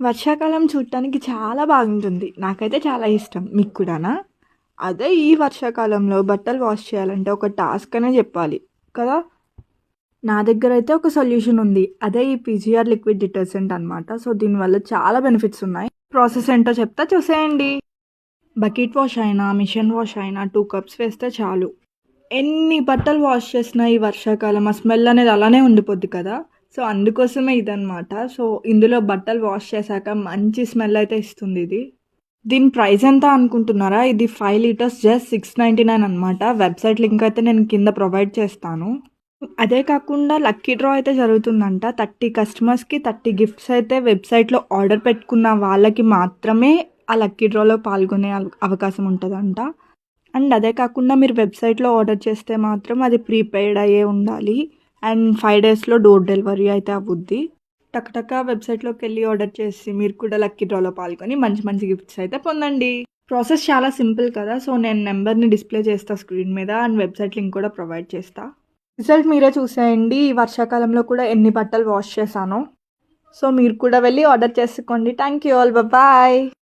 వర్షాకాలం చూడటానికి చాలా బాగుంటుంది. నాకైతే చాలా ఇష్టం. మీకు కూడానా? అదే ఈ వర్షాకాలంలో బట్టలు వాష్ చేయాలంటే ఒక టాస్క్ అనే చెప్పాలి కదా! నా దగ్గర అయితే ఒక సొల్యూషన్ ఉంది. అదే ఈ పీజీఆర్ లిక్విడ్ డిటర్జెంట్ అనమాట. సో, దీనివల్ల చాలా బెనిఫిట్స్ ఉన్నాయి. ప్రాసెస్ ఏంటో చెప్తా చూసేయండి. బకెట్ వాష్ అయినా, మిషన్ వాష్ అయినా 2 కప్స్ వేస్తే చాలు. ఎన్ని బట్టలు వాష్ చేసినా ఈ వర్షాకాలం ఆ స్మెల్ అనేది అలానే ఉండిపోద్ది కదా! సో, అందుకోసమే ఇదనమాట. సో, ఇందులో బట్టలు వాష్ చేశాక మంచి స్మెల్ అయితే ఇస్తుంది ఇది. దీని ప్రైస్ ఎంత అనుకుంటున్నారా? ఇది 5 లీటర్స్ జస్ట్ 699 అనమాట. వెబ్‌సైట్ లింక్ అయితే నేను కింద ప్రొవైడ్ చేస్తాను. అదే కాకుండా లక్కీ డ్రా అయితే జరుగుతుందంట. 30 కస్టమర్స్‌కి 30 గిఫ్ట్స్ అయితే వెబ్‌సైట్‌లో ఆర్డర్ పెట్టుకున్న వాళ్ళకి మాత్రమే ఆ లక్కీ డ్రాలో పాల్గొనే అవకాశం ఉంటదంట. అండ్ అదే కాకుండా మీరు వెబ్‌సైట్‌లో ఆర్డర్ చేస్తే మాత్రం అది ప్రీపెయిడ్ అయ్యే ఉండాలి. అండ్ 5 డేస్‌లో డోర్ డెలివరీ అయితే అవుద్ది. టకటక వెబ్‌సైట్‌లోకెళ్ళి ఆర్డర్ చేసి మీరు కూడా లక్కీ డ్రాలో పాల్గొని మంచి మంచి గిఫ్ట్స్ అయితే పొందండి. ప్రాసెస్ చాలా సింపుల్ కదా! సో, నేను నెంబర్‌ని డిస్‌ప్లే చేస్తా స్క్రీన్ మీద అండ్ వెబ్‌సైట్ లింక్ కూడా ప్రొవైడ్ చేస్తా. రిజల్ట్ మీరే చూసేయండి. ఈ వర్షాకాలంలో కూడా ఎన్ని బట్టలు వాష్ చేశానో. సో, మీరు కూడా వెళ్ళి ఆర్డర్ చేసుకోండి. Thank you all. బాయ్.